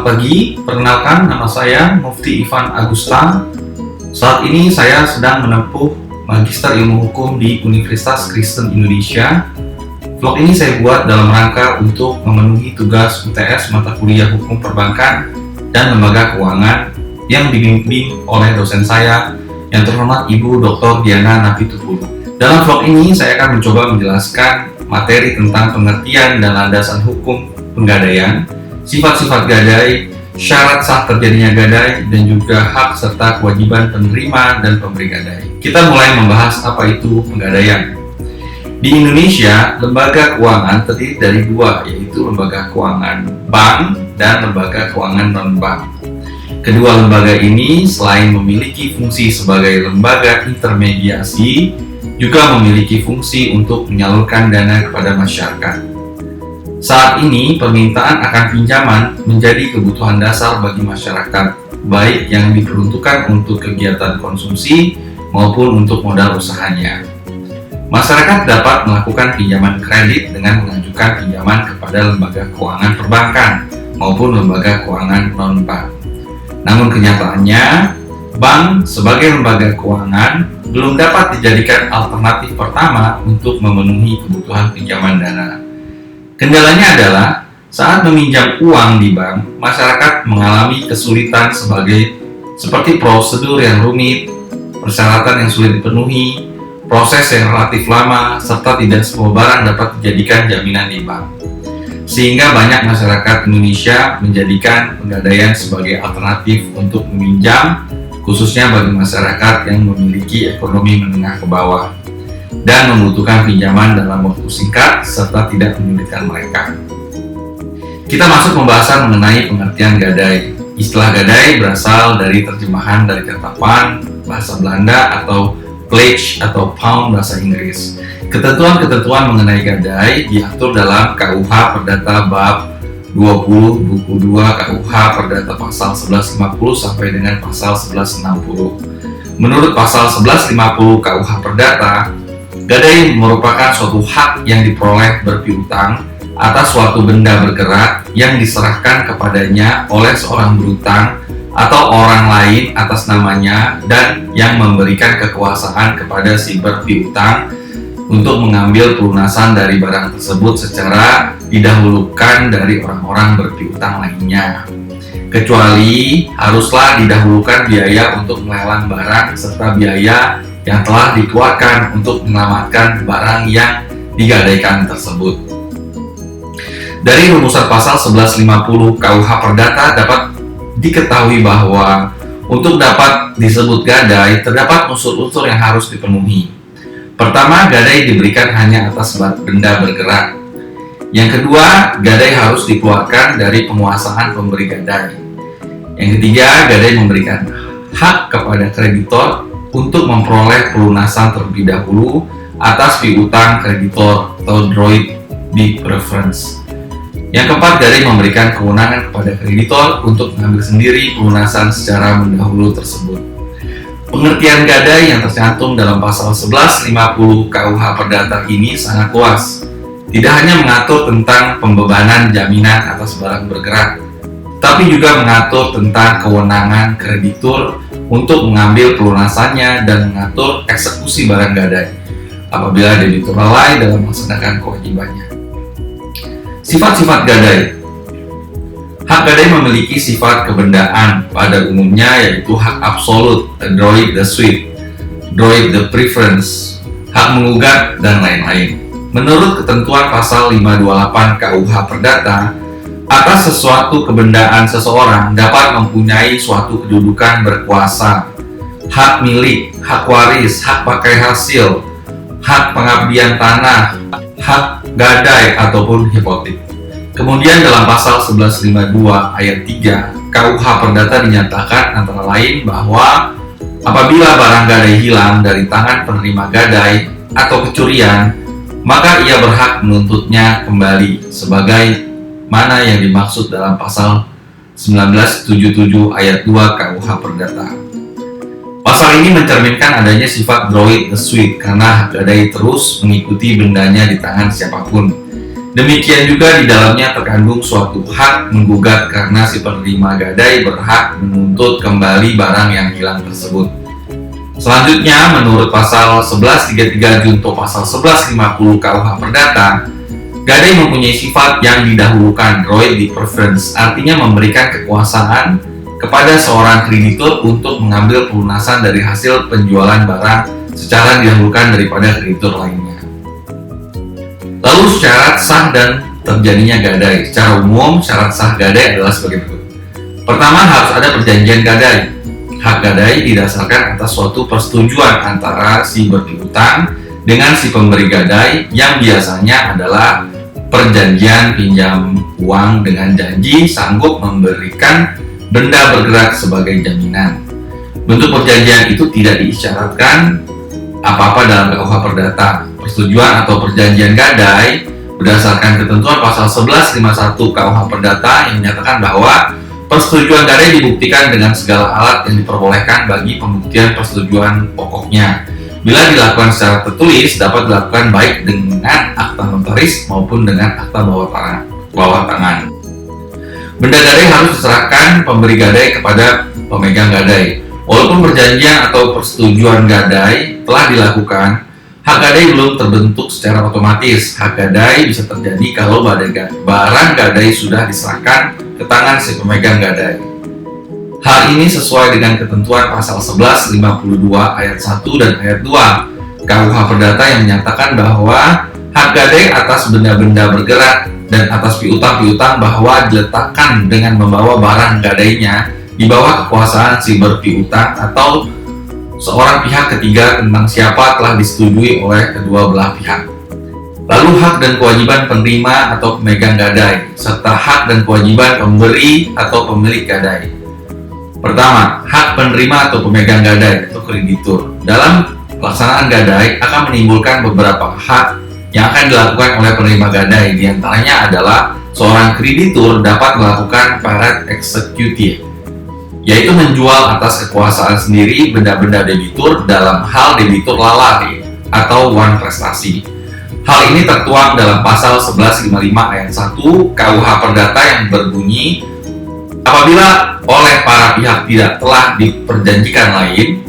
pagi, perkenalkan nama saya Mufti Ivan Agusta. Saat ini saya sedang menempuh Magister Ilmu Hukum di Universitas Kristen Indonesia. Vlog ini saya buat dalam rangka untuk memenuhi tugas UTS mata kuliah Hukum Perbankan dan Lembaga Keuangan yang dibimbing oleh dosen saya yang terhormat Ibu Dr. Diana Napitupulu. Dalam vlog ini saya akan mencoba menjelaskan materi tentang pengertian dan landasan hukum penggadaian, sifat-sifat gadai, syarat sah terjadinya gadai, dan juga hak serta kewajiban penerima dan pemberi gadai. Kita mulai membahas apa itu penggadaian. Di Indonesia, lembaga keuangan terdiri dari dua, yaitu lembaga keuangan bank dan lembaga keuangan non-bank. Kedua lembaga ini selain memiliki fungsi sebagai lembaga intermediasi, juga memiliki fungsi untuk menyalurkan dana kepada masyarakat. Saat ini, permintaan akan pinjaman menjadi kebutuhan dasar bagi masyarakat, baik yang diperuntukkan untuk kegiatan konsumsi maupun untuk modal usahanya. Masyarakat dapat melakukan pinjaman kredit dengan mengajukan pinjaman kepada lembaga keuangan perbankan maupun lembaga keuangan non-bank. Namun kenyataannya, bank sebagai lembaga keuangan belum dapat dijadikan alternatif pertama untuk memenuhi kebutuhan pinjaman dana. Kendalanya adalah saat meminjam uang di bank, masyarakat mengalami kesulitan seperti prosedur yang rumit, persyaratan yang sulit dipenuhi, proses yang relatif lama, serta tidak semua barang dapat dijadikan jaminan di bank. Sehingga banyak masyarakat Indonesia menjadikan penggadaian sebagai alternatif untuk meminjam, khususnya bagi masyarakat yang memiliki ekonomi menengah ke bawah dan membutuhkan pinjaman dalam waktu singkat serta tidak menyulitkan mereka. Kita masuk pembahasan mengenai pengertian gadai. Istilah gadai berasal dari terjemahan dari kata pound bahasa Belanda atau pledge atau pound bahasa Inggris. Ketentuan-ketentuan mengenai gadai diatur dalam KUH Perdata Bab 20 Buku 2 KUH Perdata Pasal 1150 sampai dengan Pasal 1160. Menurut Pasal 1150 KUH Perdata, gadai merupakan suatu hak yang diperoleh berpiutang atas suatu benda bergerak yang diserahkan kepadanya oleh seorang berutang atau orang lain atas namanya dan yang memberikan kekuasaan kepada si berpiutang untuk mengambil pelunasan dari barang tersebut secara didahulukan dari orang-orang berpiutang lainnya. Kecuali haruslah didahulukan biaya untuk melelang barang serta biaya yang telah dikeluarkan untuk menyelamatkan barang yang digadaikan tersebut. Dari rumusan pasal 1150 KUH Perdata dapat diketahui bahwa untuk dapat disebut gadai terdapat unsur-unsur yang harus dipenuhi. Pertama, gadai diberikan hanya atas benda bergerak. Yang kedua, gadai harus dikeluarkan dari penguasaan pemberi gadai. Yang ketiga, gadai memberikan hak kepada kreditor untuk memperoleh pelunasan terlebih dahulu atas piutang kreditor atau droit de preference. Yang keempat, gadai memberikan kewenangan kepada kreditor untuk mengambil sendiri pelunasan secara mendahulu tersebut. Pengertian gadai yang tercantum dalam pasal 1150 KUH Perdata ini sangat luas. Tidak hanya mengatur tentang pembebanan jaminan atas barang bergerak, tapi juga mengatur tentang kewenangan kreditur untuk mengambil pelunasannya dan mengatur eksekusi barang gadai apabila debitur lalai dalam melaksanakan kewajibannya. Sifat-sifat gadai. Hak gadai memiliki sifat kebendaan pada umumnya, yaitu hak absolut, droit de suite, droit de preference, hak menggugat, dan lain-lain. Menurut ketentuan pasal 528 KUH Perdata, atas sesuatu kebendaan seseorang dapat mempunyai suatu kedudukan berkuasa, hak milik, hak waris, hak pakai hasil, hak pengabdian tanah, hak gadai ataupun hipotek. Kemudian dalam pasal 1152 ayat 3 KUH Perdata dinyatakan antara lain bahwa apabila barang gadai hilang dari tangan penerima gadai atau kecurian, maka ia berhak menuntutnya kembali sebagai mana yang dimaksud dalam pasal 1977 ayat 2 KUH Perdata. Pasal ini mencerminkan adanya sifat droit de suite karena hak gadai terus mengikuti bendanya di tangan siapapun. Demikian juga di dalamnya terkandung suatu hak menggugat karena si penerima gadai berhak menuntut kembali barang yang hilang tersebut. Selanjutnya, menurut pasal 1133 junto pasal 1150 KUH Perdata, gadai mempunyai sifat yang didahulukan, droit de preference, artinya memberikan kekuasaan kepada seorang kreditur untuk mengambil pelunasan dari hasil penjualan barang secara didahulukan daripada kreditur lainnya. Lalu syarat sah dan terjadinya gadai. Secara umum, syarat sah gadai adalah sebagai berikut. Pertama, harus ada perjanjian gadai. Hak gadai didasarkan atas suatu persetujuan antara si berpiutang dengan si pemberi gadai yang biasanya adalah perjanjian pinjam uang dengan janji sanggup memberikan benda bergerak sebagai jaminan. Bentuk perjanjian itu tidak diisyaratkan apa-apa dalam KUH Perdata. Persetujuan atau perjanjian gadai berdasarkan ketentuan pasal 1151 KUH Perdata yang menyatakan bahwa persetujuan gadai dibuktikan dengan segala alat yang diperbolehkan bagi pembuktian persetujuan pokoknya. Bila dilakukan secara tertulis, dapat dilakukan baik dengan akta notaris maupun dengan akta bawah tangan. Benda gadai harus diserahkan pemberi gadai kepada pemegang gadai. Walaupun perjanjian atau persetujuan gadai telah dilakukan, hak gadai belum terbentuk secara otomatis. Hak gadai bisa terjadi kalau barang gadai sudah diserahkan ke tangan si pemegang gadai. Hal ini sesuai dengan ketentuan pasal 1152 ayat 1 dan ayat 2 KUH Perdata yang menyatakan bahwa hak gadai atas benda-benda bergerak dan atas piutang-piutang bahwa diletakkan dengan membawa barang gadainya di bawah kekuasaan si berpiutang atau seorang pihak ketiga tentang siapa telah disetujui oleh kedua belah pihak. Lalu hak dan kewajiban penerima atau pemegang gadai, serta hak dan kewajiban pemberi atau pemilik gadai. Pertama, hak penerima atau pemegang gadai atau kreditur. Dalam pelaksanaan gadai akan menimbulkan beberapa hak yang akan dilakukan oleh penerima gadai. Di antaranya adalah seorang kreditur dapat melakukan paret executive, yaitu menjual atas kekuasaan sendiri benda-benda debitur dalam hal debitur lalai atau wan prestasi. Hal ini tertuang dalam pasal 1155 ayat 1 KUH Perdata yang berbunyi, apabila oleh para pihak tidak telah diperjanjikan lain,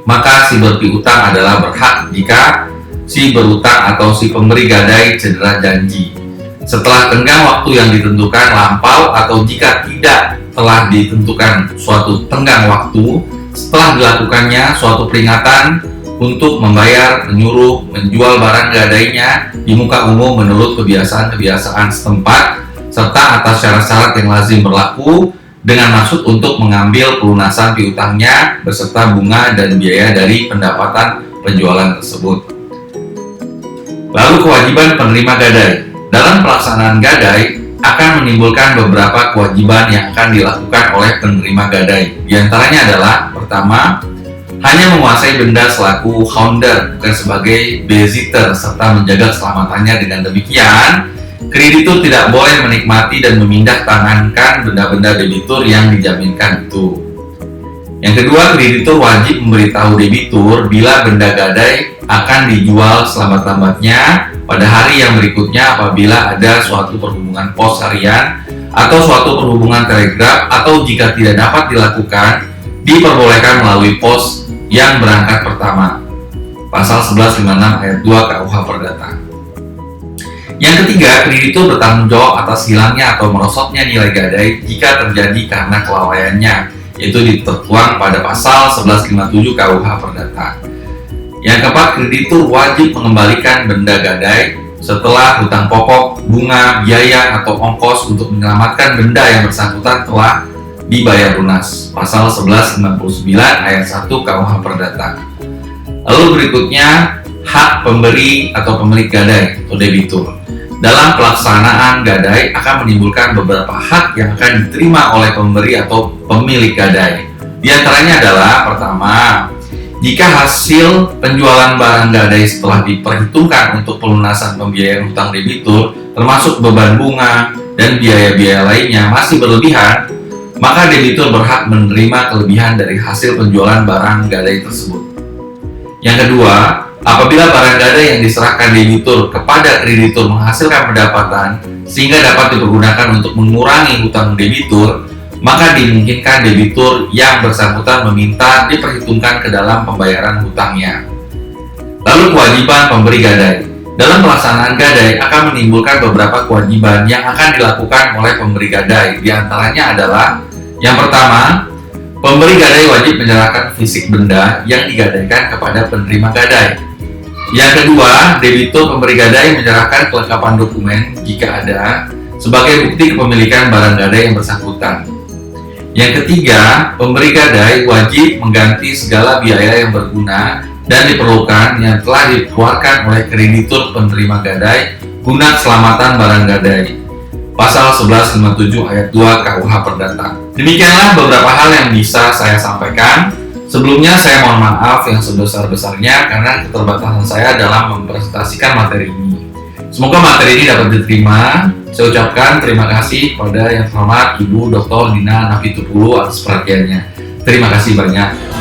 maka si berpiutang adalah berhak jika si berutang atau si pemberi gadai cedera janji. Setelah tenggang waktu yang ditentukan lampau atau jika tidak telah ditentukan suatu tenggang waktu, setelah dilakukannya suatu peringatan untuk membayar, menyuruh, menjual barang gadainya di muka umum menurut kebiasaan-kebiasaan setempat, serta atas syarat-syarat yang lazim berlaku dengan maksud untuk mengambil pelunasan piutangnya beserta bunga dan biaya dari pendapatan penjualan tersebut. Lalu kewajiban penerima gadai. Dalam pelaksanaan gadai akan menimbulkan beberapa kewajiban yang akan dilakukan oleh penerima gadai. Di antaranya adalah, pertama, hanya menguasai benda selaku holder, bukan sebagai depositor, serta menjaga keselamatannya. Dengan demikian, kreditur tidak boleh menikmati dan memindah tangankan benda-benda debitur yang dijaminkan itu. Yang kedua, kreditur wajib memberitahu debitur bila benda gadai akan dijual selambat-lambatnya pada hari yang berikutnya apabila ada suatu perhubungan pos harian atau suatu perhubungan telegraf, atau jika tidak dapat dilakukan, diperbolehkan melalui pos yang berangkat pertama. Pasal 1156 ayat 2 KUH Perdata. Yang ketiga, kreditur bertanggung jawab atas hilangnya atau merosotnya nilai gadai jika terjadi karena kelalaiannya, yaitu ditertuang pada pasal 1157 KUH Perdata. Yang keempat, kreditur wajib mengembalikan benda gadai setelah hutang pokok, bunga, biaya, atau ongkos untuk menyelamatkan benda yang bersangkutan telah dibayar lunas. Pasal 1199 ayat 1 KUH Perdata. Lalu berikutnya, hak pemberi atau pemilik gadai atau debitur. Dalam pelaksanaan gadai akan menimbulkan beberapa hak yang akan diterima oleh pemberi atau pemilik gadai. Di antaranya adalah, pertama, jika hasil penjualan barang gadai setelah diperhitungkan untuk pelunasan pembiayaan hutang debitur, termasuk beban bunga dan biaya-biaya lainnya masih berlebihan, maka debitur berhak menerima kelebihan dari hasil penjualan barang gadai tersebut. Yang kedua, Apabila barang gadai yang diserahkan debitur kepada kreditur menghasilkan pendapatan sehingga dapat dipergunakan untuk mengurangi hutang debitur, maka dimungkinkan debitur yang bersangkutan meminta diperhitungkan ke dalam pembayaran hutangnya. Lalu kewajiban pemberi gadai. Dalam pelaksanaan gadai akan menimbulkan beberapa kewajiban yang akan dilakukan oleh pemberi gadai. Di antaranya adalah yang pertama, pemberi gadai wajib menyerahkan fisik benda yang digadaikan kepada penerima gadai. Yang kedua, debitur pemberi gadai menyerahkan kelengkapan dokumen jika ada sebagai bukti kepemilikan barang gadai yang bersangkutan. Yang ketiga, pemberi gadai wajib mengganti segala biaya yang berguna dan diperlukan yang telah dikeluarkan oleh kreditur penerima gadai guna keselamatan barang gadai. Pasal 1157 ayat 2 KUH Perdata. Demikianlah beberapa hal yang bisa saya sampaikan. Sebelumnya saya mohon maaf yang sebesar-besarnya karena keterbatasan saya dalam mempresentasikan materi ini. Semoga materi ini dapat diterima. Saya ucapkan terima kasih kepada yang terhormat Ibu Dr. Dina Nafitupulu atas perhatiannya. Terima kasih banyak.